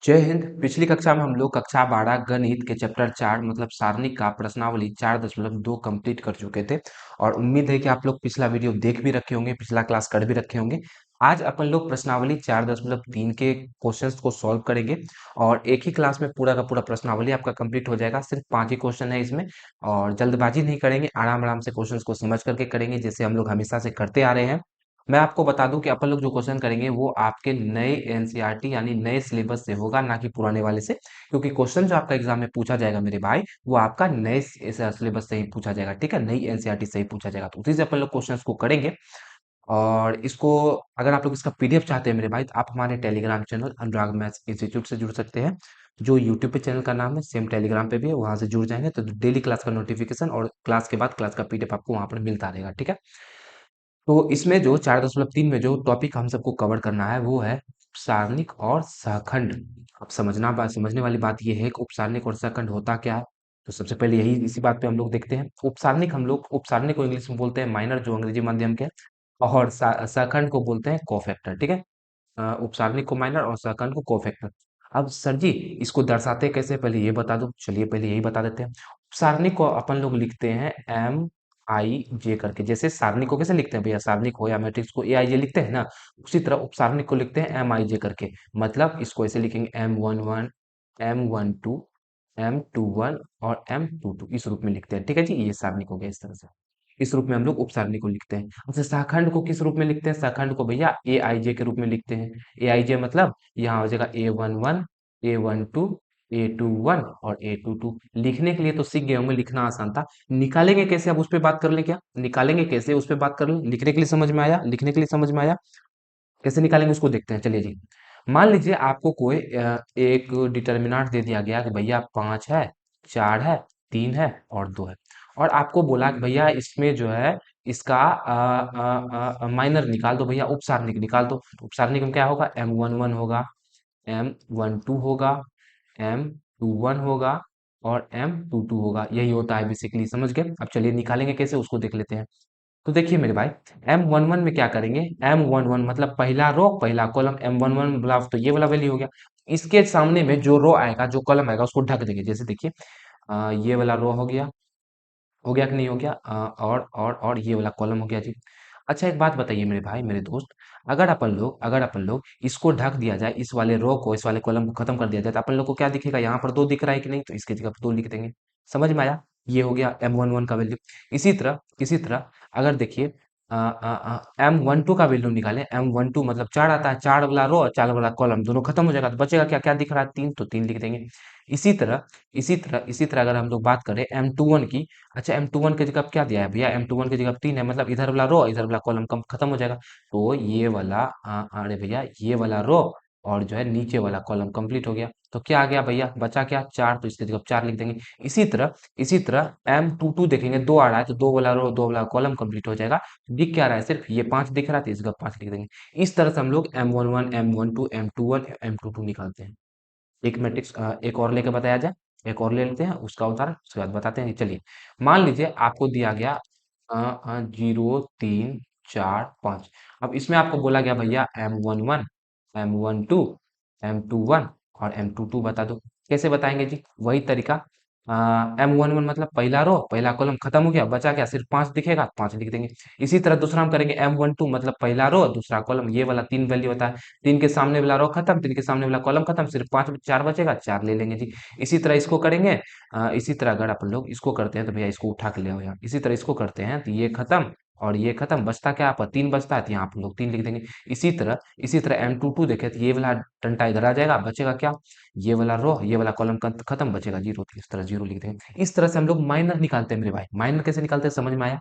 जय हिंद। पिछली कक्षा में हम लोग कक्षा 12 गणित के चैप्टर 4 मतलब सारणिक का प्रश्नावली 4.2 कंप्लीट कर चुके थे। और उम्मीद है कि आप लोग पिछला वीडियो देख भी रखे होंगे, पिछला क्लास कर भी रखे होंगे। आज अपन लोग प्रश्नावली 4.3 के क्वेश्चंस को सॉल्व करेंगे। और एक ही क्लास में पूरा का पूरा प्रश्नावली आपका कंप्लीट हो जाएगा। सिर्फ 5 ही क्वेश्चन है इसमें। और जल्दबाजी नहीं करेंगे, आराम आराम से क्वेश्चंस को समझ करके करेंगे, जैसे हम लोग हमेशा से करते आ रहे हैं। मैं आपको बता दूं कि अपन लोग जो क्वेश्चन करेंगे वो आपके नए एनसीईआरटी यानी नए सिलेबस से होगा, ना कि पुराने वाले से। क्योंकि क्वेश्चन जो आपका एग्जाम में पूछा जाएगा मेरे भाई, वो आपका नए सिलेबस से ही पूछा जाएगा, ठीक है, नई एनसीईआरटी से ही पूछा जाएगा। तो उसी से अपन लोग क्वेश्चंस को करेंगे। और इसको अगर आप लोग इसका पीडीएफ चाहते हैं मेरे भाई, तो आप हमारे टेलीग्राम चैनल अनुराग मैथ्स इंस्टीट्यूट से जुड़ सकते हैं। जो यूट्यूब पे चैनल का नाम है, सेम टेलीग्राम पे भी है, वहां से जुड़ जाएंगे तो डेली क्लास का नोटिफिकेशन और क्लास के बाद क्लास का पीडीएफ आपको वहां पर मिलता रहेगा, ठीक है। तो इसमें जो 4.3 में जो टॉपिक हम सबको कवर करना है वो है उपसारणिक और सहखंड। अब समझने वाली बात ये है कि उपसारणिक और सहखंड होता क्या है। तो सबसे पहले यही इसी बात पे हम लोग देखते हैं। उपसारणिक हम लोग उपसारणिक को इंग्लिश में बोलते हैं माइनर, जो अंग्रेजी माध्यम के हैं। और सहखंड को बोलते हैं कोफैक्टर, ठीक है। उपसारणिक को माइनर और सहखंड को कोफैक्टर। अब सर जी, इसको दर्शाते कैसे, पहले ये बता दो। चलिए पहले यही बता देते हैं। उपसारणिक को अपन लोग लिखते हैं एम आई जे करके। जैसे सारणिक को कैसे लिखते हैं भैया, सारणिक हो या मैट्रिक्स को ए आई जे लिखते हैं ना, उसी तरह उपसारणिक को लिखते हैं एम आई जे करके। मतलब इसको ऐसे लिखेंगे M11, M12, M21 और M22, इस रूप में लिखते हैं, ठीक है जी। ये सारणिक हो गया इस तरह से। इस रूप में हम लोग उपसारणी को लिखते हैं। अच्छा, शाखंड को किस रूप में लिखते हैं? शाखंड को भैया ए आई जे के रूप में लिखते हैं। ए आई जे मतलब यहाँ हो जाएगा A11, A12, A21 और A22। लिखने के लिए तो सीख गए होंगे, लिखना आसान था। निकालेंगे कैसे, अब उस पर बात कर ले। क्या निकालेंगे कैसे, उस पर बात कर ले। लिखने के लिए समझ में आया, लिखने के लिए समझ में आया। कैसे निकालेंगे उसको देखते हैं, चलिए जी। मान लीजिए आपको कोई एक डिटर्मिनेंट दे दिया गया कि भैया 5 है, 4 है, 3 है और 2 है। और आपको बोला कि भैया इसमें जो है इसका माइनर निकाल दो भैया, उपसारणिक निकाल दो। तो उपसारणिक में क्या होगा, M11 होगा, M12 होगा, M21 होगा और M22 होगा। यही होता है बेसिकली, समझ गए। अब चलिए निकालेंगे कैसे उसको देख लेते हैं। तो देखिए मेरे भाई, M11 में क्या करेंगे, M11 मतलब पहला रो पहला कॉलम, M11 बोला तो ये वाला वैल्यू हो गया। इसके सामने में जो रो आएगा, जो कॉलम आएगा, उसको ढक देंगे। जैसे देखिए, ये वाला रो हो गया कि नहीं हो गया, और ये वाला कॉलम हो गया जी। अच्छा एक बात बताइए मेरे भाई मेरे दोस्त, अगर अपन लोग इसको ढक दिया जाए, इस वाले रो को, इस वाले कॉलम को खत्म कर दिया जाए, तो अपन लोग को क्या दिखेगा, यहाँ पर 2 दिख रहा है कि नहीं, तो इसकी जगह पर 2 लिख देंगे। समझ में आया। ये हो गया M11 का वैल्यू। इसी तरह अगर देखिए, M12 का वैल्यू निकालें। M12 मतलब 4 आता है, 4 वाला रो और 4 वाला कॉलम दोनों खत्म हो जाएगा, तो बचेगा क्या, क्या दिख रहा है, 3, तो 3 लिख देंगे। इसी तरह अगर हम लोग बात करें M21 की। अच्छा, M21 की जगह अब क्या दिया है भैया, M21 की जगह 3 है, मतलब इधर वाला रो इधर वाला कॉलम कम खत्म हो जाएगा। तो ये वाला अरे भैया, ये वाला रो और जो है नीचे वाला कॉलम कंप्लीट हो गया। तो क्या आ गया भैया, बचा क्या, 4, तो इसकी जगह 4 लिख देंगे। इसी तरह M22 देखेंगे, 2 आ रहा है, तो 2 वाला रो 2 वाला कॉलम कंप्लीट हो जाएगा। दिख क्या रहा है, सिर्फ ये 5 दिख रहा है, तो इस जगह 5 लिख देंगे। इस तरह से हम लोग M11, M12, M21, M22 निकालते हैं। एक मैट्रिक्स एक और लेके बताया जाए। एक और ले लेते हैं उसका उदाहरण, उसके बाद बताते हैं। चलिए मान लीजिए आपको दिया गया 0, 3, 4, 5। अब इसमें आपको बोला गया भैया M11, M12, M21 और M22 बता दो। कैसे बताएंगे जी, वही तरीका। M11 मतलब पहला रो पहला कॉलम खत्म हो गया, बचा क्या, सिर्फ 5 दिखेगा, 5 लिख देंगे। इसी तरह दूसरा हम करेंगे, M12 मतलब पहला रो दूसरा कॉलम, ये वाला 3 वैल्यू होता है। 3 के सामने वाला रो खत्म, 3 के सामने वाला कॉलम खत्म, सिर्फ 5 4 बचेगा, 4 ले लेंगे जी। इसी तरह इसको करेंगे। इसी तरह अगर अपन लोग इसको करते हैं तो भैया इसको उठा के ले आओ यहाँ। इसी तरह इसको करते हैं तो ये खत्म और ये खत्म, बचता क्या, आप 3 बचता है, तो यहाँ आप लोग 3 लिख देंगे। इसी तरह M22 देखे तो ये वाला डंडा इधर आ जाएगा, बचेगा क्या, ये वाला रो ये वाला कॉलम खत्म, बचेगा 0, तो इस तरह 0 लिख देंगे। इस तरह से हम लोग माइनर निकालते हैं मेरे भाई। माइनर कैसे निकालते हैं, समझ में आया।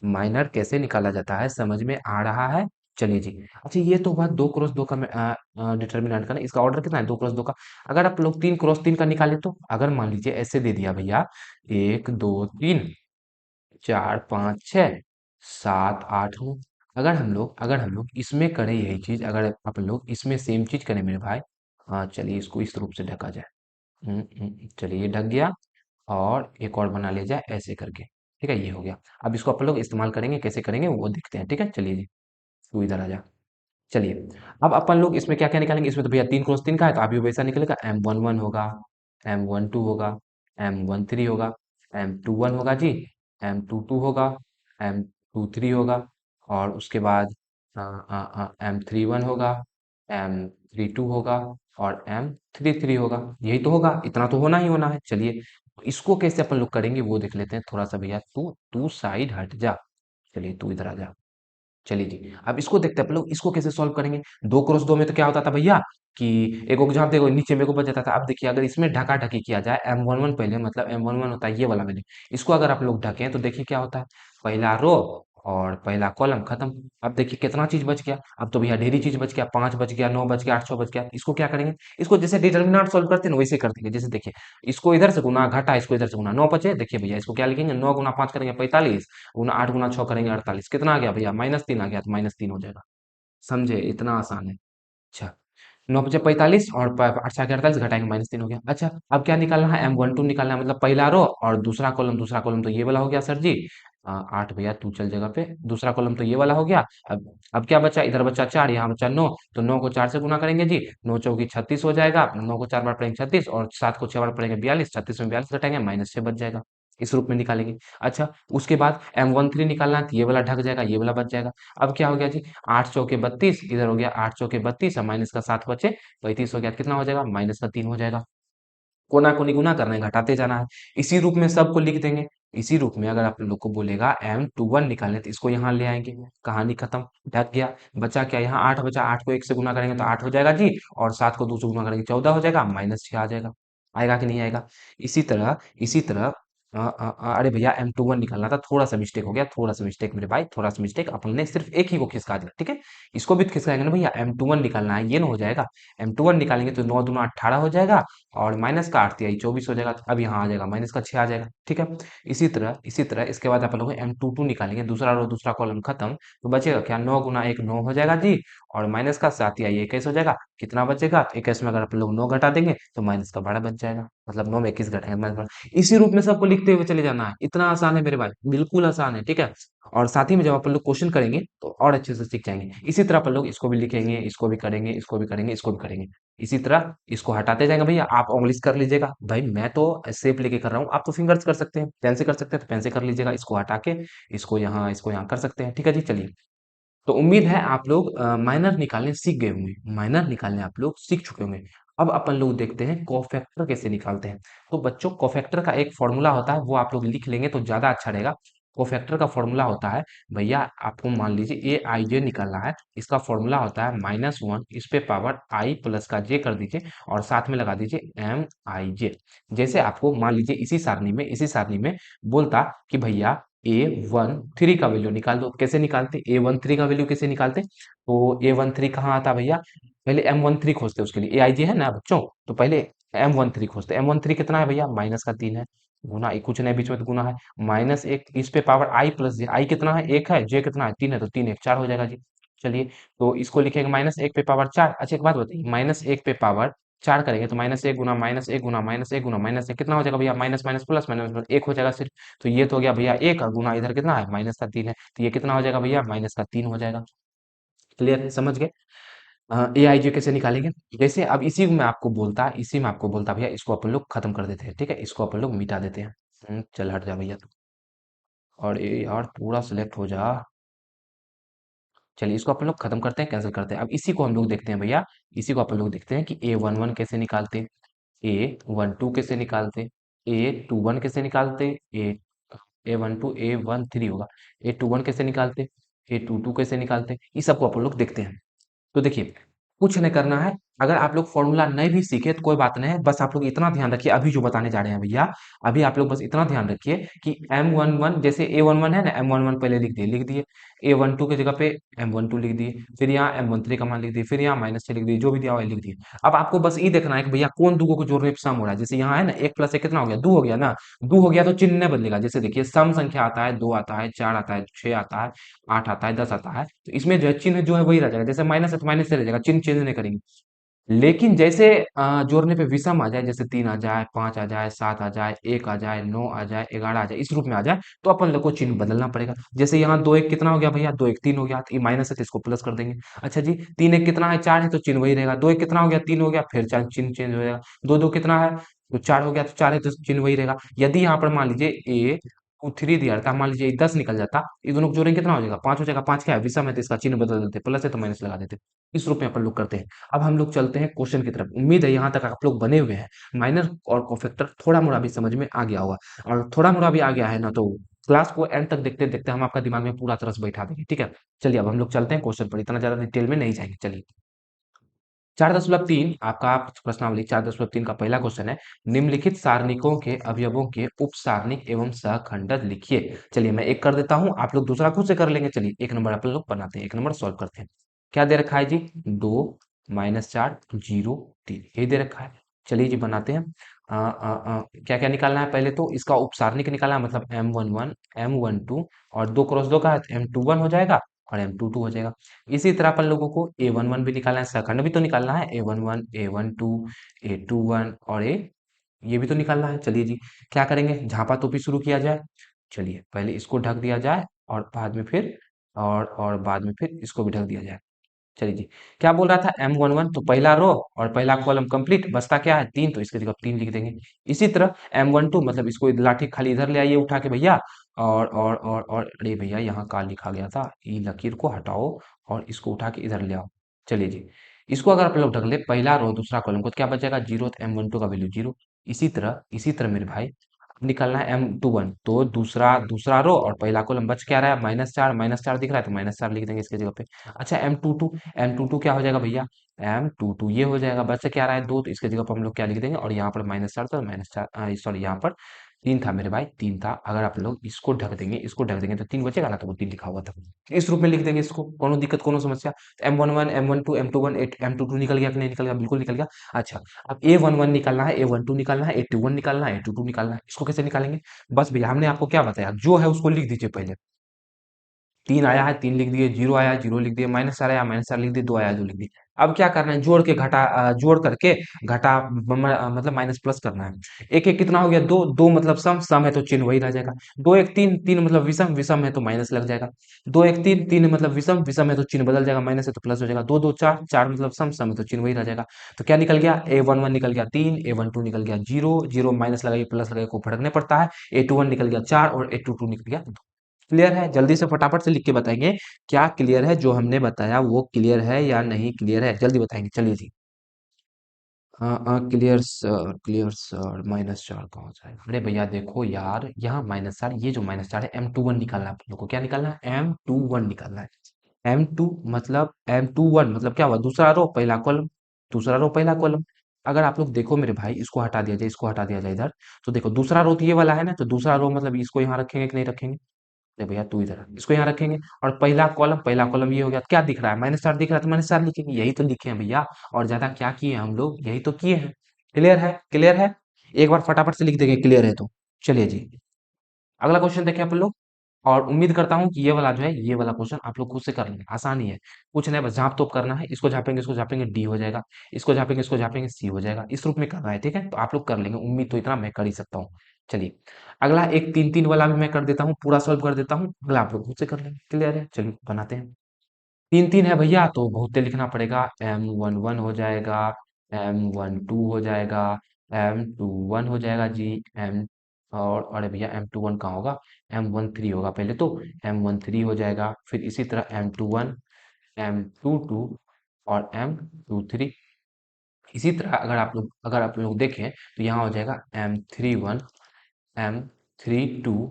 माइनर कैसे निकाला जाता है, समझ में आ रहा है। चलिए जी। अच्छा, ये तो बात 2 क्रॉस 2 का डिटर्मिनेंट का ना, इसका ऑर्डर कितना है, 2 क्रॉस 2 का। अगर आप लोग 3 क्रॉस 3 का निकाले, तो अगर मान लीजिए ऐसे दे दिया भैया, 1, 2, 3, 4, 5, 6, 7, 8 हो। अगर हम लोग इसमें करें यही चीज, अगर अपन लोग इसमें सेम चीज करें मेरे भाई। हाँ चलिए, इसको इस रूप से ढका जाए। चलिए ये ढक गया। और एक और बना लिया जाए ऐसे करके, ठीक है, ये हो गया। अब इसको अपन लोग इस्तेमाल करेंगे, कैसे करेंगे वो देखते हैं, ठीक है। चलिए जी, तू इधर आ जा। चलिए, अब अपन लोग इसमें क्या क्या निकालेंगे, इसमें तो भैया 3 क्रॉस 3 का है तो अभी वैसा निकलेगा, M11 होगा, M12 होगा, M13 होगा, M21 होगा जी, M22 होगा, M23 होगा, और उसके बाद M31 होगा, M32 होगा, और M33 होगा। यही तो होगा, इतना तो होना ही होना है। चलिए, इसको कैसे अपन लोग करेंगे वो देख लेते हैं थोड़ा सा। भैया तू तू साइड हट जा, चलिए तू इधर आ जा। चलिए जी, अब इसको देखते हैं अपन लोग, इसको कैसे सॉल्व करेंगे। 2 क्रॉस 2 में तो क्या होता था भैया कि एक एग्जाम देखो नीचे मेरे को बच जाता था। अब देखिए, अगर इसमें ढका ढकी किया जाए, M11 पहले, मतलब M11 होता है ये वाला वैल्यू, इसको अगर आप लोग ढकें तो देखिए क्या होता है, पहला रो और पहला कॉलम खत्म। अब देखिए कितना चीज बच गया, अब तो भैया ढेरी चीज बच गया, 5 बच गया, 9 बच गया, 8 6 बच गया। इसको क्या करेंगे, इसको जैसे डिटर्मिनेंट सॉल्व करते हैं ना वैसे कर देंगे। जैसे देखिए, इसको इधर से गुना, घटा इसको इधर से गुना, 9 बचे। देखिए भैया इसको क्या लिखेंगे, 9 गुना 5 करेंगे 45, गुना 8 गुना 6 करेंगे 48, कितना आ गया भैया, -3 आ गया, तो -3 हो जाएगा। समझे, इतना आसान है। अच्छा, 9 × 5 = 45 और 8 × 48 घटाएंगे, -3 हो गया। अच्छा, अब क्या निकालना है, M12 निकालना है, मतलब पहला रो और दूसरा कॉलम। दूसरा कॉलम तो ये वाला हो गया सर जी। 8 भैया तू चल जगह पे, दूसरा कॉलम तो ये वाला हो गया। अब क्या बचा, इधर बचा 4, यहाँ बचा 9, तो 9 को 4 से गुना करेंगे जी, 9 चौकी 36 हो जाएगा, 9 को 4 बार पढ़ेंगे 36, और 7 को 6 बार पढ़ेंगे 42, 36 में 42 घटाएंगे, -6 बच जाएगा। इस रूप में निकालेंगे। अच्छा, उसके बाद M13 निकालना है, तो ये वाला ढक जाएगा, ये वाला बच जाएगा। अब क्या हो गया जी, 8 चौके 32, इधर हो गया 8 चौके 32, और माइनस का 7 बचे, 35 हो गया, कितना हो जाएगा, -3 हो जाएगा। कोना कोनी गुना करना है, घटाते जाना है। इसी रूप में सबको लिख देंगे। इसी रूप में अगर आप लोग को बोलेगा M21 निकालने, तो इसको यहाँ ले आएंगे, कहानी खत्म, ढक गया। बचा क्या, यहाँ 8 बचा, 8 को 1 से गुना करेंगे तो 8 हो जाएगा जी, और 7 को 2 से गुना करेंगे 14 हो जाएगा, -6 आ जाएगा। आएगा कि नहीं आएगा। इसी तरह अरे भैया M21 निकालना था, थोड़ा सा मिस्टेक हो गया, थोड़ा सा मिस्टेक मेरे भाई, थोड़ा सा मिस्टेक। अपन ने सिर्फ एक ही को खिसका दिया, ठीक है। इसको भी खिसकाएंगे ना भैया, M21 निकालना है, ये ना हो जाएगा। M21 निकालेंगे तो 9 दूना 18 हो जाएगा, और माइनस का 8 तिहाई 24 हो जाएगा। तो अब यहाँ आ जाएगा, माइनस का 6 आ जाएगा, ठीक है। इसी तरह इसके बाद अपन लोग M22 निकालेंगे, दूसरा रो दूसरा कॉलम खत्म। तो बचेगा क्या, 9 गुना 1 9 हो जाएगा जी, और माइनस का 7 तिहाई 21 हो जाएगा। कितना बचेगा, 21 में अगर अपन लोग 9 घटा देंगे तो माइनस का 12 बच जाएगा, मतलब 9 में 21 घटाएंगे माइनस। इसी रूप में सबको लिखते हुए चले जाना है, इतना आसान है मेरे भाई, बिल्कुल आसान है, ठीक है। और साथ ही में जब अपन लोग क्वेश्चन करेंगे तो और अच्छे से सीख जाएंगे। इसी तरह अपन लोग इसको भी लिखेंगे, इसको भी करेंगे, इसको भी करेंगे, इसको भी करेंगे। इसी तरह इसको हटाते जाएंगे भैया, आप उंगलिस कर लीजिएगा भाई, मैं तो शेप लेके कर रहा हूँ, आप तो फिंगर्स कर सकते हैं, पेन से कर सकते हैं तो पेन से कर लीजिएगा। इसको हटा के इसको यहाँ कर सकते हैं, ठीक है जी। चलिए, तो उम्मीद है आप लोग माइनर निकालने सीख गए होंगे, माइनर निकालने आप लोग सीख चुके होंगे। अब अपन लोग देखते हैं कोफैक्टर कैसे निकालते हैं। तो बच्चों, कोफैक्टर का एक फॉर्मूला होता है, वो आप लोग लिख लेंगे तो ज्यादा अच्छा रहेगा। कोफैक्टर का फॉर्मूला होता है भैया, आपको मान लीजिए ए आई जे निकालना है, इसका फॉर्मूला होता है -1 इस पे पावर आई प्लस का जे कर दीजिए, और साथ में लगा दीजिए MIJ। जैसे आपको मान लीजिए इसी सारणी में बोलता कि भैया A13 का वैल्यू निकाल दो, कैसे निकालते, A13 का वैल्यू कैसे निकालते, तो A13 कहाँ आता भैया, पहले M13 खोजते, उसके लिए AIJ है ना बच्चों, तो पहले M13 खोजते। M13 कितना है भैया, -3 है, गुना कुछ नहीं बीच में तो गुना है, -1 इस पे पावर आई प्लस जे, आई कितना है 1 है, जे कितना है 3 है, तो 3 1 4 हो जाएगा जी। चलिए, तो इसको लिखेंगे -1 पे पावर 4। अच्छा, एक बात बताइए, -1 पे पावर 4 करेंगे तो -1 गुना -1 गुना -1 गुना -1 कितना हो जाएगा भैया, minus minus plus minus plus 1 हो जाएगा सिर्फ। तो ये तो हो गया भैया 1, गुना इधर कितना है, -3 है, तो ये कितना हो जाएगा भैया, -3 हो जाएगा। क्लियर है, समझ गए। AIJ कैसे निकालेंगे, जैसे अब इसी में आपको बोलता भैया, इसको अपन लोग खत्म कर देते हैं, ठीक है, इसको अपन लोग मिटा देते हैं। चल हट जा भैया तू, और ये यार पूरा सिलेक्ट हो जा। चलिए, इसको अपन लोग खत्म करते हैं, कैंसिल करते हैं। अब इसी को हम लोग देखते हैं भैया, इसी को अपन लोग देखते हैं कि A11 कैसे निकालते, A12 कैसे निकालते, A21 कैसे निकालते, A12 A13 होगा, A21 कैसे निकालते, A22 कैसे निकालते, ये सबको अपन लोग देखते हैं। तो देखिए, कुछ नहीं करना है। अगर आप लोग फॉर्मूला नहीं भी सीखे तो कोई बात नहीं है, बस आप लोग इतना ध्यान रखिए, अभी जो बताने जा रहे हैं भैया, अभी आप लोग बस इतना ध्यान रखिए कि M11, जैसे A11 है ना, M11 पहले लिख दिए, A12 की जगह पे M12 लिख दिए, फिर यहाँ M13 का मान लिख दिए, फिर यहाँ -6 लिख दिए, जो भी दिया हुआ है लिख दिए। अब आपको बस ये देखना है कि भैया कौन दूगों को जोड़ने पे सम हो रहा है। जैसे यहाँ है ना, 1 + 1 कितना हो गया, 2 हो गया ना, 2 हो गया तो चिन्ह नहीं बदलेगा। जैसे देखिए, सम संख्या आता है, 2 आता है, 4 आता है, 6 आता है, 8 आता है, 10 आता है, तो इसमें जो है चिन्ह जो है वही रह जाएगा। जैसे माइनस है तो माइनस से रह जाएगा, चिन्ह चेंज नहीं करेंगे। लेकिन जैसे जोड़ने पे विषम आ जाए, जैसे 3 आ जाए, 5 आ जाए, 7 आ जाए, 1 आ जाए, 9 आ जाए, 11 आ जाए, इस रूप में आ जाए, तो अपन लोग को चिन्ह बदलना पड़ेगा। जैसे यहाँ 2 1 कितना हो गया भैया? 2 1 3 हो गया, तो ये माइनस है तो इसको प्लस कर देंगे। अच्छा जी, 3 1 कितना है? 4 है, तो चिन्ह वही रहेगा। 2 1 कितना हो गया? 3 हो गया, फिर चिन्ह चेंज हो जाएगा। 2 2 कितना है? तो 4 हो गया, तो 4 है तो चिन्ह वही रहेगा। यदि यहाँ पर मान लीजिए ए 3 दिया रहता, मान लीजिए 10 निकल जाता, ये दोनों को जोड़ेंगे कितना हो जाएगा? 5 हो जाएगा। 5 क्या है? विषम है तो इसका चिन्ह बदल देते, प्लस है तो माइनस लगा देते। इस रूप में अपन लोग करते हैं। अब हम लोग चलते हैं क्वेश्चन की तरफ। उम्मीद है यहाँ तक आप लोग बने हुए हैं, माइनर और कोफैक्टर थोड़ा मोड़ा भी समझ में आ गया होगा। और थोड़ा मोड़ा भी आ गया है ना, तो क्लास को एंड तक देखते देखते हम आपका दिमाग में पूरा तरह से बैठा देंगे, ठीक है। चलिए अब हम लोग चलते हैं क्वेश्चन पर, इतना ज्यादा डिटेल में नहीं जाएंगे। चलिए 4.3 आपका प्रश्नावली 4.3 का पहला क्वेश्चन है, निम्नलिखित सारणिकों के अवयवों के उप सारणिक एवं सहखंडक लिखिए। चलिए मैं एक कर देता हूं, आप लोग दूसरा खुद से कर लेंगे। चलिए एक नंबर अपन लोग बनाते हैं, एक नंबर सॉल्व करते हैं। क्या दे रखा है जी? 2 -4 0 3, यही दे रखा है। चलिए जी बनाते हैं। क्या क्या निकालना है? पहले तो इसका उप सारणिक निकालना है, मतलब M11 M12, और 2 क्रॉस 2 का है तो M21 हो जाएगा और M22 हो जाएगा। इसी तरह अपन लोगों को A11 भी निकालना है, सहखंड भी तो निकालना है, A11 A12 A21 और ये भी तो निकालना है। चलिए जी क्या करेंगे, झापा तोपी शुरू किया जाए। चलिए पहले इसको ढक दिया जाए और बाद में फिर और बाद में फिर इसको भी ढक दिया जाए। चलिए जी, क्या बोल रहा था? M11 तो पहला रो और पहला कॉलम कंप्लीट, बचता क्या है? 3, तो इसकी जगह 3 लिख देंगे। इसी तरह M12 मतलब इसको लाठी खाली इधर ले आइए उठा के भैया, और अरे भैया यहाँ का लिखा गया था, ये लकीर को हटाओ और इसको उठा के इधर ले आओ। चलिए जी, इसको अगर आप लोग ढक ले पहला रो दूसरा कॉलम को, तो क्या बचेगा? 0, तो M12 का वैल्यू 0। इसी तरह मेरे भाई निकालना है M21, तो दूसरा दूसरा रो और पहला कॉलम बच क्या रहा है? -4, -4 दिख रहा है तो -4 लिख देंगे इसकी जगह पे। अच्छा M22 क्या हो जाएगा भैया? M22 ये हो जाएगा। बच क्या रहा है? 2, तो इसके जगह पर हम लोग क्या लिख देंगे? और यहाँ पर -4 था, -4 सॉरी यहाँ पर 3 था मेरे भाई, 3 था। अगर आप लोग इसको ढक देंगे तो 3 बचेगा ना, तो वो 3 लिखा हुआ था। इस रूप में लिख देंगे इसको, कोनो दिक्कत कोनो समस्या? M11 M12 M21 M22 निकल गया कि नहीं निकल गया? बिल्कुल निकल गया। अच्छा, अब A11 निकालना है, A12 निकालना है, A21 निकालना है, A22 निकालना है। इसको कैसे निकालेंगे? बस भैया हमने आपको क्या बताया, जो है उसको लिख दीजिए पहले। 3 आया है 3 लिख दिए, 0 आया है 0 लिख दिए, -4 आया -4 लिख दिए, 2 आया 2 लिख दिए। अब क्या करना है? जोड़ करके घटा मतलब माइनस प्लस करना है। एक एक कितना हो गया? 2 2 मतलब सम, सम है तो चिन्ह वही रह जाएगा। 2 1 3 3 मतलब विषम, विषम है तो माइनस लग जाएगा। 2 1 3 3 मतलब विषम, विषम है तो चिन्ह बदल जाएगा, माइनस है तो प्लस हो जाएगा। 2 2 4 4 मतलब सम, सम है तो चिन्ह वही रह जाएगा। तो क्या निकल गया? A11 निकल गया 3, A12 निकल गया 0, 0 माइनस लगाइए प्लस लगाइए को फर्क नहीं पड़ता है। A21 निकल गया 4 और A22 निकल गया 2। क्लियर है? जल्दी से फटाफट से लिख के बताएंगे, क्या क्लियर है? जो हमने बताया वो क्लियर है या नहीं क्लियर है? जल्दी बताएंगे। चलिए जी। हाँ हाँ, क्लियर सर, -4 कहाँ हो जाएगा? अरे भैया देखो यार, यहाँ -4, ये जो -4 है, M21 निकालना है आप लोग को। क्या निकालना है? M21 निकालना है। M21 मतलब क्या हुआ? दूसरा रो पहला कॉलम, दूसरा रो पहला कॉलम। अगर आप लोग देखो मेरे भाई, इसको हटा दिया जाए, इसको हटा दिया जाए इधर, तो देखो दूसरा रो तो ये वाला है ना, तो दूसरा रो मतलब इसको यहाँ रखेंगे कि नहीं रखेंगे? ले भैया तू इधर आ, इसको यहाँ रखेंगे। और पहला कॉलम ये हो गया। क्या दिख रहा है? -4 दिख रहा है तो -4 लिखेंगे, यही तो लिखे हैं भैया। और ज्यादा क्या किए हैं हम लोग? यही तो किए हैं। क्लियर है? क्लियर है? एक बार फटाफट से लिख देंगे क्लियर है तो। चलिए जी, अगला क्वेश्चन देखें अपन लोग। और उम्मीद करता हूँ कि ये वाला जो है, ये वाला क्वेश्चन आप लोग खुद से कर लेंगे, आसान ही है। कुछ नहीं, बस झाप तोप करना है। इसको झापेंगे डी हो जाएगा, इसको झापेंगे सी हो जाएगा। इस रूप में करना है, ठीक है। तो आप लोग कर लेंगे, उम्मीद तो इतना मैं कर ही सकता हूँ। चलिए अगला एक 3 3 वाला भी मैं कर देता हूँ, पूरा सॉल्व कर देता हूँ। अगला आप लोग खुद से कर लेंगे। क्लियर है? चलिए बनाते हैं। 3 3 है भैया, तो बहुत तेज लिखना पड़ेगा। M11 हो जाएगा, M12 हो जाएगा, M21 हो जाएगा जी। एम और अरे भैया M21 कहाँ होगा? M13 होगा पहले तो। M13 हो जाएगा, फिर इसी तरह M21 M22 और M23। इसी तरह अगर आप लोग देखें तो यहाँ हो जाएगा M31 M32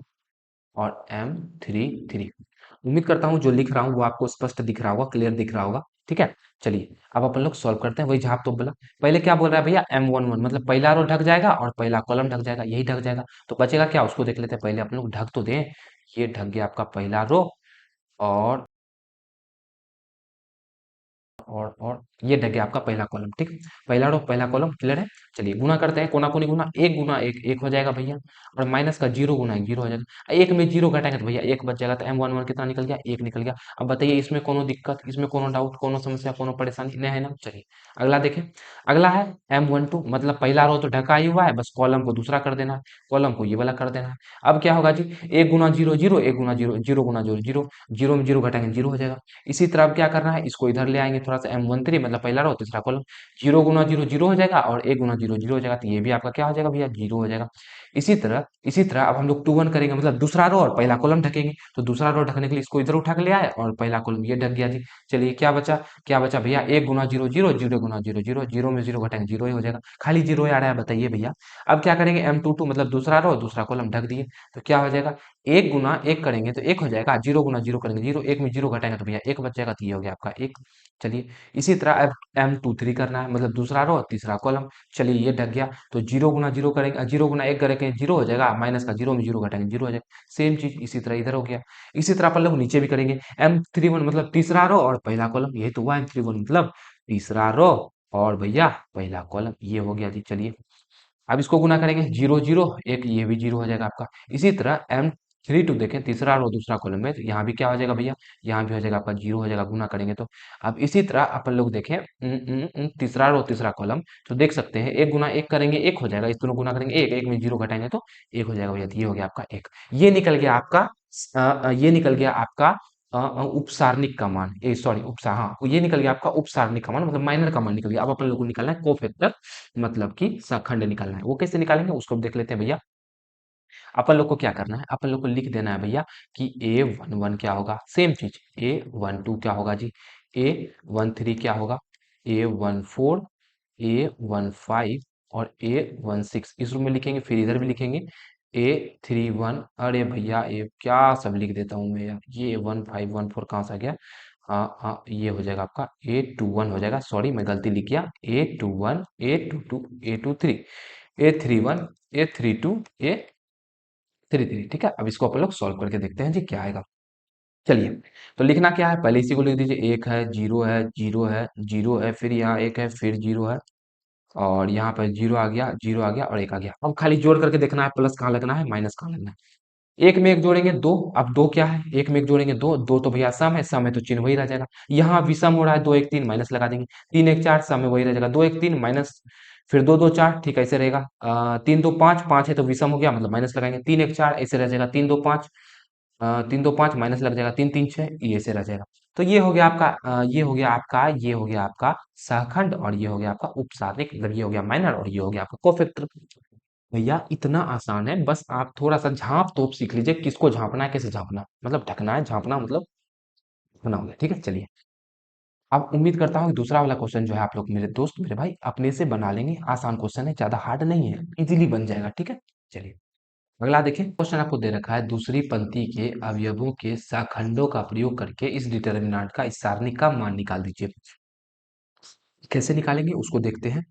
और M33। उम्मीद करता हूँ जो लिख रहा हूँ वो आपको स्पष्ट दिख रहा होगा, क्लियर दिख रहा होगा, ठीक है। चलिए अब अपन लोग सॉल्व करते हैं, वही जहाँ तो बोला। पहले क्या बोल रहा है भैया? M11 मतलब पहला रो ढक जाएगा और पहला कॉलम ढक जाएगा, यही ढक जाएगा। तो बचेगा क्या? उसको देख लेते हैं पहले, अपन लोग ढक तो दें। ये ढक गया आपका पहला रो, और ये ढक गया आपका पहला कॉलम। ठीक, पहला रो पहला कॉलम क्लियर है। चलिए गुना करते हैं, कोना कोनी गुना, एक गुना एक एक हो जाएगा भैया, और माइनस का जीरो गुना एक जीरो हो जाएगा। एक में जीरो घटाएंगे तो भैया एक बच जाएगा, तो M11 कितना निकल गया, एक निकल गया। अब बताइए इसमें कोनो दिक्कत, इसमें कोनो डाउट, कोनो समस्या, कोनो परेशानी नहीं है ना। चलिए अगला देखें। अगला है M12, मतलब पहला रो तो ढका ही हुआ है, बस कॉलम को दूसरा कर देना है, कॉलम को ये वाला कर देना है। अब क्या होगा जी, एक गुना जीरो जीरो, एक गुना जीरो, जीरो गुना जीरो जीरो, जीरो में जीरो घटाएंगे जीरो हो जाएगा। इसी तरह अब क्या करना है, इसको इधर ले आएंगे थोड़ा सा, M13 मतलब पहला रो तीसरा कॉलम, जीरो गुना जीरो जीरो हो जाएगा, और एक गुना जीरो जीरो हो जाएगा, तो ये भी आपका क्या हो जाएगा भैया, जीरो हो जाएगा। इसी तरह अब हम लोग 2 1 करेंगे, मतलब दूसरा रो और पहला कॉलम ढकेंगे, तो दूसरा रो ढकने के लिए इसको इधर उठा के ले आए और पहला कॉलम ये ढक गया जी। चलिए क्या बचा भैया, एक गुना जीरो जीरो, जीरो गुना जीरो जीरो, जीरो में जीरो घटाएंगे जीरो ही हो जाएगा, खाली जीरो ही आ रहा है, बताइए भैया। अब क्या करेंगे, M22 मतलब दूसरा रो दूसरा कॉलम ढक दिए, तो क्या हो जाएगा, एक गुना एक करेंगे तो एक हो जाएगा, जीरो गुना जीरो करेंगे जीरो, एक में जीरो घटाएंगे तो भैया एक बच जाएगा, तो ये हो गया आपका एक। चलिए इसी तरह अब M23 करना है, मतलब दूसरा रो तीसरा कॉलम। चलिए ये ढक गया, तो जीरो गुना जीरो करेंगे, जीरो गुना एक करेंगे जीरो हो जाएगा, माइनस का जीरो में जीरो घटाएंगे जीरो हो जाएगा, सेम चीज इसी तरह इधर हो गया। इसी तरह अपन लोग नीचे भी करेंगे, M31 मतलब तीसरा रो और पहला कॉलम, ये तो हुआ M31 मतलब तीसरा रो और भैया पहला कॉलम, ये हो गया जी। चलिए अब इसको गुना करेंगे, जीरो जीरो एक, ये भी जीरो हो जाएगा आपका। इसी तरह M32 देखें, तीसरा रो दूसरा कॉलम में, तो यहाँ भी क्या हो जाएगा भैया, यहाँ भी हो जाएगा आपका जीरो हो जाएगा, गुना करेंगे तो। अब इसी तरह अपन लोग देखें, तीसरा रो तीसरा कॉलम, तो देख सकते हैं एक गुना एक करेंगे एक हो जाएगा, इस दोनों गुना करेंगे एक, एक में जीरो घटाएंगे तो एक हो जाएगा भैया, तो ये हो गया आपका एक। ये निकल गया आपका ये निकल गया आपका उपसारणिक का मान, सॉरी उपसा हाँ, ये निकल गया आपका उपसारणिक का मान, मतलब माइनर का मान निकल गया। अब अपन लोग को निकालना है कोफैक्टर, मतलब कि सखंड निकालना है। वो कैसे निकालेंगे उसको देख लेते हैं भैया। अपन लोग को क्या करना है, अपन लोग को लिख देना है भैया कि A11 क्या होगा, सेम चीज A12 क्या होगा जी, A13 क्या होगा, A14, A15 और A16 इस रूम में लिखेंगे, फिर इधर भी लिखेंगे A31। अरे भैया ये क्या सब लिख देता हूँ मैं यार, ये 1514 कहाँ से आ गया, हाँ हाँ ये हो जाएगा आपका A21 हो जाएगा, सॉरी मैं गलती लिख गया, A21, A22, A23, A31, A32, A33। ठीक है, अब इसको अपन लोग सॉल्व करके देखते हैं जी क्या आएगा। चलिए, तो लिखना क्या है, पहले इसी को लिख दीजिए, एक है जीरो है जीरो है जीरो है, फिर यहाँ एक है फिर जीरो है, और यहाँ पर जीरो आ गया और एक आ गया। अब खाली जोड़ करके देखना है, प्लस कहाँ लगना है माइनस कहाँ लगना है। एक में एक जोड़ेंगे दो, अब दो क्या है, एक में एक जोड़ेंगे दो, दो तो भैया सम है तो चिन्ह वही रह जाएगा। यहाँ विषम हो रहा है, दो एक तीन माइनस लगा देंगे, तीन एक चार, सम में वही रह जाएगा, दो एक तीन माइनस, फिर दो दो चार, ठीक ऐसे रहेगा। तीन दो पाँच, पाँच है तो विषम हो गया मतलब माइनस लगाएंगे, तीन एक चार ऐसे रह जाएगा, तीन दो पाँच, तीन दो पाँच माइनस लग जाएगा, तीन तीन छः, ये ऐसे रह जाएगा। तो ये हो गया आपका ये हो गया आपका सहखंड, और ये हो गया आपका उपसाधिक, मतलब ये हो गया माइनर और ये हो गया आपका कोफैक्टर। भैया इतना आसान है, बस आप थोड़ा सा झांप तोप सीख लीजिए, किसको झांपना है कैसे झांपना, मतलब ढकना है, झांपना मतलब ढकना हो गया। ठीक है, चलिए अब उम्मीद करता हूँ कि दूसरा वाला क्वेश्चन जो है आप लोग मेरे दोस्त मेरे भाई अपने से बना लेंगे, आसान क्वेश्चन है, ज्यादा हार्ड नहीं है, इजीली बन जाएगा। ठीक है, चलिए अगला देखिए। क्वेश्चन आपको दे रखा है, दूसरी पंक्ति के अवयवों के सखंडों का प्रयोग करके इस डिटर्मिनेंट का, इस सारणी का मान निकाल दीजिए। कैसे निकालेंगे उसको देखते हैं।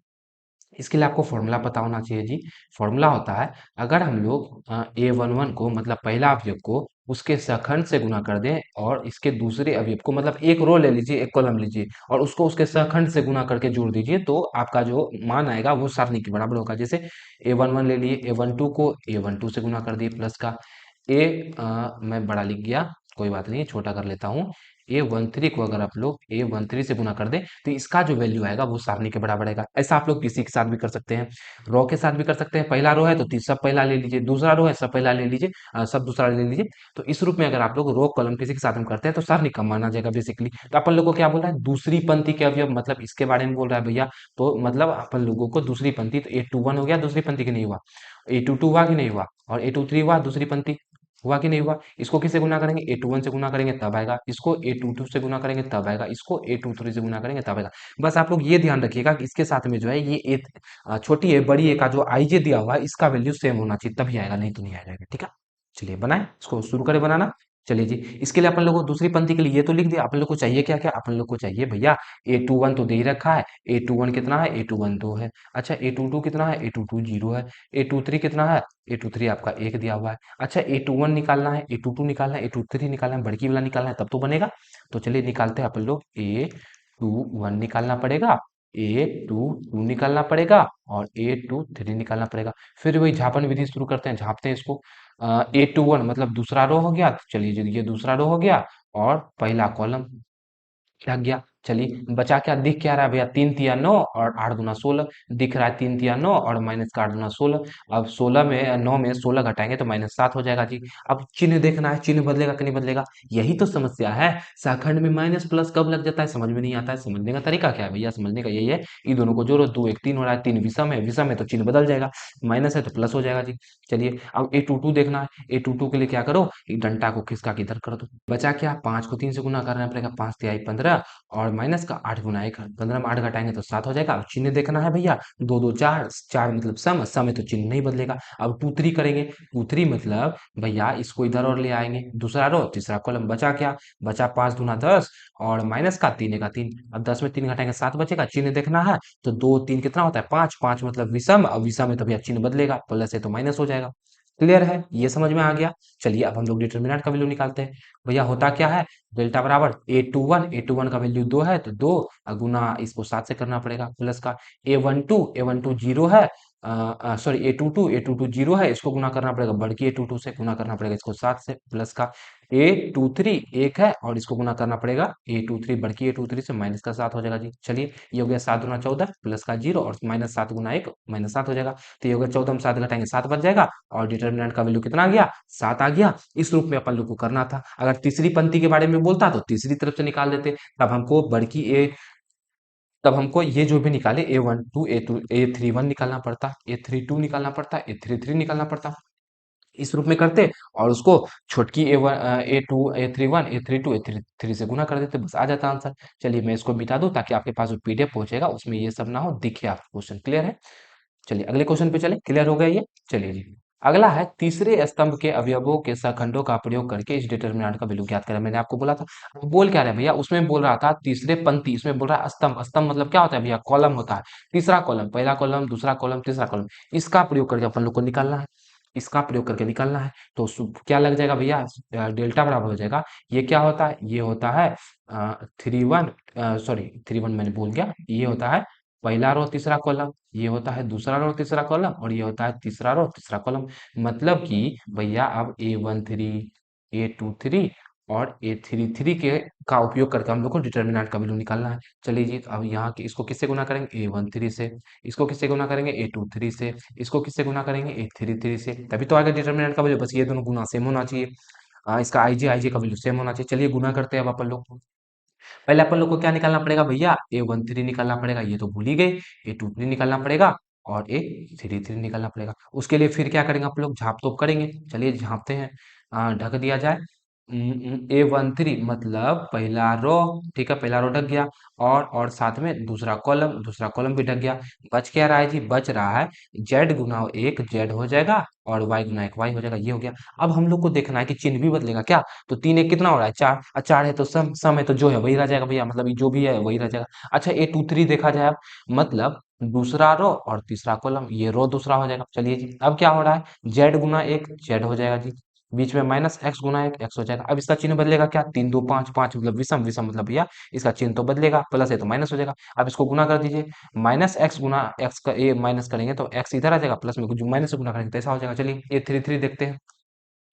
इसके लिए आपको फॉर्मूला पता होना चाहिए जी। फॉर्मूला होता है, अगर हम लोग A11 को मतलब पहला अवयव को उसके सखंड से गुना कर दें, और इसके दूसरे अवयव को मतलब एक रो ले लीजिए, एक कॉलम लीजिए और उसको उसके सखंड से गुना करके जोड़ दीजिए, तो आपका जो मान आएगा वो सारणी के बराबर होगा। जैसे A11 ले लिए, A12 को A12 से गुना कर दिए, प्लस का मैं बड़ा लिख गया, कोई बात नहीं छोटा कर लेता हूँ। A13 को अगर आप लोग A13 से गुना कर दें, तो इसका जो वैल्यू आएगा वो सारणी के बराबर आएगा। ऐसा आप लोग किसी के साथ भी कर सकते हैं, रो के साथ भी कर सकते हैं। पहला रो है तो सब पहला ले लीजिए, दूसरा रो है सब पहला ले लीजिए, सब दूसरा ले लीजिए। तो इस रूप में अगर आप लोग रो कॉलम किसी के साथ में करते हैं तो सारणी कम माना जाएगा बेसिकली। तो अपन लोग को क्या बोल रहा है, दूसरी पंक्ति के अवयव, मतलब इसके बारे में बोल रहा है भैया। तो मतलब अपन लोगों को दूसरी पंक्ति, तो A21 हो गया दूसरी पंक्ति की नहीं हुआ, A22 हुआ कि नहीं हुआ, और A23 हुआ दूसरी पंक्ति, हुआ कि नहीं हुआ। इसको किससे गुना करेंगे, A21 से गुना करेंगे तब आएगा, इसको A22 से गुना करेंगे तब आएगा, इसको A23 से गुना करेंगे तब आएगा। बस आप लोग ये ध्यान रखिएगा कि इसके साथ में जो है ये छोटी है बड़ी ए का जो आईजे दिया हुआ है इसका वैल्यू सेम होना चाहिए, तभी आएगा, नहीं तो नहीं आ जाएगा। ठीक है, चलिए बनाए इसको, शुरू करें बनाना। चलिए जी, इसके लिए अपन लोग को दूसरी पंक्ति के लिए ये तो लिख दिया। अपन लोग को चाहिए क्या क्या, अपन लोग को चाहिए भैया A21 तो दे ही रखा है, A21 कितना है, A21 2 है। अच्छा A22 कितना है, A22 0 है। A23 कितना है, A23 आपका एक दिया हुआ है। अच्छा A21 निकालना है, A22 निकालना है, A23 निकालना है, बड़की वाला निकालना है, तब तो बनेगा। तो चलिए निकालते हैं अपन लोग A21 निकालना पड़ेगा, A22 निकालना पड़ेगा और A23 निकालना पड़ेगा। फिर वही झापन विधि शुरू करते हैं, झापते हैं इसको। A21 मतलब दूसरा रो हो गया, तो चलिए जी ये दूसरा रो हो गया और पहला कॉलम लग गया। चलिए बचा क्या, दिख क्या रहा है भैया, 3 तिया 9 और 8 दूना 16 दिख रहा है, 3 तिया 9 और माइनस का 8 दूना 16। अब 16 में 9 में 16 घटाएंगे तो -7 हो जाएगा जी। अब चिन्ह देखना है, चिन्ह बदलेगा कि नहीं बदलेगा, यही तो समस्या है। शाखंड में माइनस प्लस कब लग जाता है समझ में नहीं आता है। समझने का तरीका क्या है भैया, समझने का यही है, इन दोनों को जोड़ो, 2 1 3 हो रहा है, 3 विषम है, विषम है तो चिन्ह बदल जाएगा, माइनस है तो प्लस हो जाएगा जी। चलिए अब A22 देखना है, A22 के लिए क्या करो, एक डंडा को खिसका के इधर कर दो। बचा क्या, 5 को 3 से गुना करना पड़ेगा, 5 तिहाई 15 और माइनस का 8 गुना 1, 15 में 8 घटाएंगे तो 7 हो जाएगा। अब चिन्ह देखना है भैया, 2 2 4, 4 मतलब सम, सम है तो चिन्ह नहीं बदलेगा। अब 2 3 करेंगे, 2 3 मतलब भैया इसको इधर और ले आएंगे, दूसरा रो तीसरा कॉलम। बचा क्या, बचा 5 दूना 10 और माइनस का 3 1 3। अब 10 में 3 घटाएंगे 7 बचेगा, चिन्ह देखना है तो 2 3 कितना होता है 5, 5 मतलब विषम, अब विषम है तो भैया चिन्ह बदलेगा, प्लस है तो माइनस हो जाएगा। क्लियर है, ये समझ में आ गया। चलिए अब हम लोग डिटरमिनेंट का वैल्यू निकालते हैं। भैया होता क्या है, डेल्टा बराबर A21 का वैल्यू 2 है तो 2 गुना इसको 7 से करना पड़ेगा, प्लस का A12 0 है, सॉरी A22 0 है, इसको गुना करना पड़ेगा बड़की A22 से, गुना करना पड़ेगा इसको 7 से, प्लस का A23 1 है और इसको गुना करना पड़ेगा A23 बड़की A23 से, माइनस का 7 हो जाएगा जी। चलिए ये हो गया 7 दूना 14 प्लस का 0 और -7 गुना 1 -7 हो जाएगा। तो ये हो गया 14 में 7 घटाएंगे 7 बच जाएगा और डिटर्मिनेंट का वैल्यू कितना आ गया, 7 आ गया। इस रूप में अपन लोग को करना था। अगर तीसरी पंक्ति के बारे में बोलता तो तीसरी तरफ से निकाल देते, तब हमको बड़की ए, तब हमको ये जो भी निकाले A12 A31 निकालना पड़ता, A32 निकालना पड़ता, A33 निकालना पड़ता, इस रूप में करते और उसको छोटकी A2 A31 A32 A33 से गुना कर देते, बस आ जाता आंसर। चलिए मैं इसको मिटा दूं ताकि आपके पास जो PDF पहुंचेगा उसमें ये सब ना हो, दिखे आपको क्वेश्चन। क्लियर है, चलिए अगले क्वेश्चन पे चले, क्लियर हो गया ये। चलिए जी, अगला है तीसरे स्तंभ के अवयवों के सखंडों का प्रयोग करके इस डिटरमिनेंट का वैल्यू ज्ञात करें। मैंने आपको बोला था, अब बोल क्या रहा है भैया, उसमें बोल रहा था तीसरे पंक्ति, इसमें बोल रहा है स्तंभ, स्तंभ मतलब क्या होता है भैया, कॉलम होता है। तीसरा कॉलम, पहला कॉलम दूसरा कॉलम तीसरा कॉलम, इसका प्रयोग करके अपन लोग को निकालना है, इसका प्रयोग करके निकालना है। तो क्या लग जाएगा भैया, डेल्टा बराबर हो जाएगा, ये क्या होता है, ये होता है 3 1, सॉरी 3 1 मैंने बोल गया, ये होता है पहला रो तीसरा कॉलम, ये होता है दूसरा रो तीसरा कॉलम और ये होता है तीसरा रो तीसरा कॉलम। मतलब कि भैया अब A13 A23 और A33 के का उपयोग करके हम लोग को डिटर्मिनेंट का वैल्यू निकालना है। चलिए जी अब यहाँ के इसको किससे गुना करेंगे, A13 से, इसको किससे गुना करेंगे A23 से, इसको किससे गुना करेंगे A33 से, तभी तो आएगा डिटर्मिनेंट का वैल्यू। बस ये दोनों गुना सेम होना चाहिए, इसका IJ का वैल्यू सेम होना चाहिए। चलिए गुना करते हैं अब अपन लोग। पहले अपन लोग को क्या निकालना पड़ेगा भैया, A13 निकालना पड़ेगा, ये तो भूल ही गए, A23 निकालना पड़ेगा और A33 निकालना पड़ेगा। उसके लिए फिर क्या करेंगे आप लोग, झाप तोप करेंगे। चलिए झापते हैं, ढक दिया जाए। A13 मतलब पहला रो, ठीक है पहला रो ढक गया और साथ में दूसरा कॉलम भी ढक गया। बच क्या रहा है जी, बच रहा है Z गुना 1 Z हो जाएगा और Y गुना 1 Y हो जाएगा, ये हो गया। अब हम लोग को देखना है कि चिन्ह भी बदलेगा क्या, तो 3 1 कितना हो रहा है 4, और 4 है तो सम है तो जो है वही रह जाएगा भैया, मतलब ये जो भी है वही रह जाएगा। अच्छा A23 देखा जाए अब, मतलब दूसरा रो और तीसरा कॉलम, ये रो दूसरा हो जाएगा। चलिए जी अब क्या हो रहा है, Z गुना 1 Z हो जाएगा जी, बीच में माइनस x गुना 1 x हो जाएगा। अब इसका चिन्ह बदलेगा क्या, 3 2 5 5 मतलब विषम, विषम मतलब भैया इसका चिन्ह तो बदलेगा, प्लस है तो माइनस हो जाएगा। अब इसको गुना कर दीजिए, माइनस एक्स गुना एक्स का ए माइनस करेंगे तो x इधर आ जाएगा, प्लस में जो माइनस से गुना करेंगे तो ऐसा हो जाएगा। चलिए A33 देखते हैं,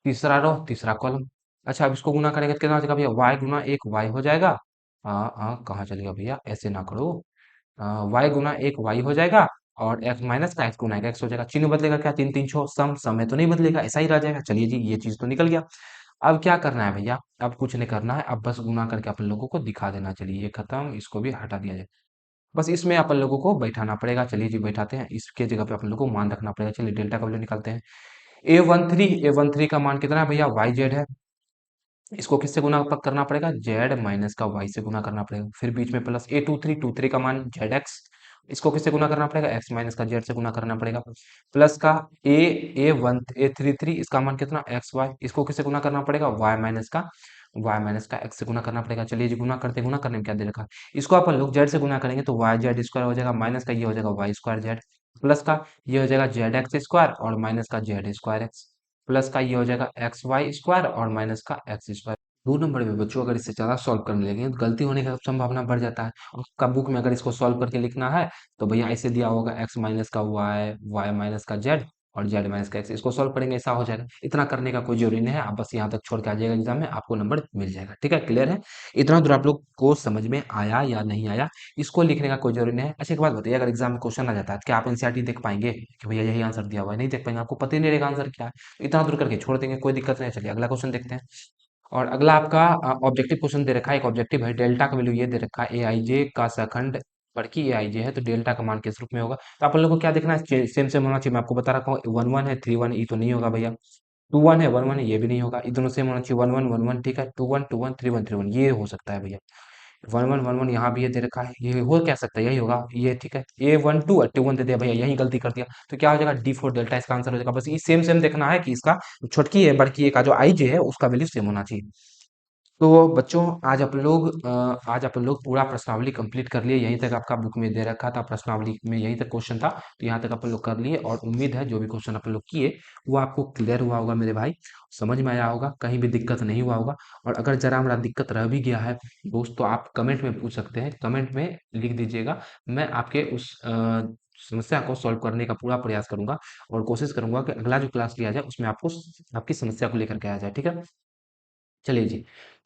तीसरा रो तीसरा कॉलम। अच्छा अब इसको गुना करेंगे तो कितना हो जाएगा भैया, y गुना 1 y हो जाएगा। हाँ हाँ कहाँ चलेगा भैया, ऐसे ना करो, y गुना 1 y हो जाएगा और x माइनस का x गुना एक x हो जाएगा। चिन्ह बदलेगा क्या, 3 3 6 सम, सम है तो नहीं बदलेगा, ऐसा ही रह जाएगा। चलिए जी ये चीज तो निकल गया। अब क्या करना है भैया, अब कुछ नहीं करना है, अब बस गुना करके अपन लोगों को दिखा देना। चलिए ये खत्म, इसको भी हटा दिया जाए, बस इसमें अपन लोगों को बैठाना पड़ेगा। चलिए जी बैठाते हैं, इसके जगह पे अपन लोगों को मान रखना पड़ेगा। चलिए डेल्टा का वैल्यू निकालते हैं। A13 का मान कितना है भैया, YZ है, इसको किससे गुना करना पड़ेगा, Z माइनस का Y से गुना करना पड़ेगा। फिर बीच में प्लस A23 का मान ZX, इसको किससे गुना करना पड़ेगा, x माइनस का Z से गुना करना पड़ेगा। प्लस का A33 इसका मान कितना XY, इसको किससे गुना करना पड़ेगा, y माइनस का x से गुना करना पड़ेगा। चलिए जी गुना करने में क्या दे रखा है, इसको अपन लोग z से गुना करेंगे तो YZ² हो जाएगा, माइनस का ये हो जाएगा Y² Z, प्लस का ये हो जाएगा ZX² और माइनस का Z² X, प्लस का ये हो जाएगा XY² और माइनस का X²। 2 नंबर पे बच्चों अगर इससे ज़्यादा सॉल्व करने लगे तो गलती होने का संभावना बढ़ जाता है। और आपका बुक में अगर इसको सॉल्व करके लिखना है तो भैया ऐसे दिया होगा x माइनस का y, y माइनस का z और z माइनस का x, इसको सॉल्व करेंगे ऐसा हो जाएगा। इतना करने का कोई जरूरी नहीं है, आप बस यहाँ तक छोड़ के आ जाएगा एग्जाम में, आपको नंबर मिल जाएगा। ठीक है, क्लियर है? इतना दूर आप लोग को समझ में आया या नहीं आया, इसको लिखने का कोई जरूरी नहीं है। अच्छा एक बात बताइए, अगर एग्जाम में क्वेश्चन आ जाता है तो क्या आप एनसीईआरटी देख पाएंगे कि भैया यही आंसर दिया हुआ है? नहीं देख पाएंगे, आपको पता ही नहीं रहेगा आंसर क्या है। इतना दूर करके छोड़ देंगे, कोई दिक्कत नहीं है। चलिए अगला क्वेश्चन देखते हैं। और अगला आपका ऑब्जेक्टिव क्वेश्चन दे रखा है, एक ऑब्जेक्टिव है, डेल्टा का वैल्यू ये दे रखा है, ए आई जे का सेकंड बढ़ की ए आई जे है तो डेल्टा का मान किस रूप में होगा। तो आप लोगों को क्या देखना है, सेम सेम होना चाहिए। मैं आपको बता रखा हूँ, 1 1 है, 3 1, ये तो नहीं होगा भैया। 2 1 है, 1 1 है, ये भी नहीं होगा। ये दोनों सेम होना चाहिए, 1 1 1 1, ठीक है। 2 1 2 1 3 1 3 1, ये हो सकता है भैया। 1 1 1 1 यहाँ भी ये दे रखा है, ये हो क्या सकता है, यही होगा ये, ठीक है। A 1 2 2 1 दे दिया भैया, यही गलती कर दिया। तो क्या हो जाएगा, D4 डेल्टा इसका आंसर हो जाएगा। बस ये सेम सेम देखना है कि इसका छोटकी है बड़की है का जो आई जे है उसका वैल्यू सेम होना चाहिए। तो बच्चों आज आप लोग पूरा प्रश्नावली कंप्लीट कर लिए, यहीं तक आपका बुक में दे रखा था, प्रश्नावली में यहीं तक क्वेश्चन था, तो यहाँ तक आप लोग कर लिए। और उम्मीद है जो भी क्वेश्चन आप लोग किए वो आपको क्लियर हुआ होगा मेरे भाई, समझ में आया होगा, कहीं भी दिक्कत नहीं हुआ होगा। और अगर जरा हमारा दिक्कत रह भी गया है दोस्त तो आप कमेंट में पूछ सकते हैं, कमेंट में लिख दीजिएगा। मैं आपके उस समस्या को सॉल्व करने का पूरा प्रयास करूंगा और कोशिश करूंगा कि अगला जो क्लास लिया जाए उसमें आपको आपकी समस्या को लेकर के आया जाए। ठीक है, चलिए जी।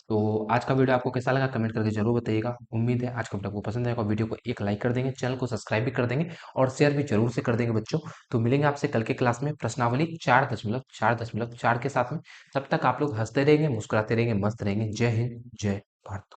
तो आज का वीडियो आपको कैसा लगा कमेंट करके जरूर बताइएगा। उम्मीद है आज का वीडियो आपको पसंद आएगा, वीडियो को एक लाइक कर देंगे, चैनल को सब्सक्राइब भी कर देंगे और शेयर भी जरूर से कर देंगे बच्चों। तो मिलेंगे आपसे कल के क्लास में प्रश्नावली 4.4.4 के साथ में। तब तक आप लोग हंसते रहेंगे, मुस्कुराते रहेंगे, मस्त रहेंगे। जय हिंद, जय भारत।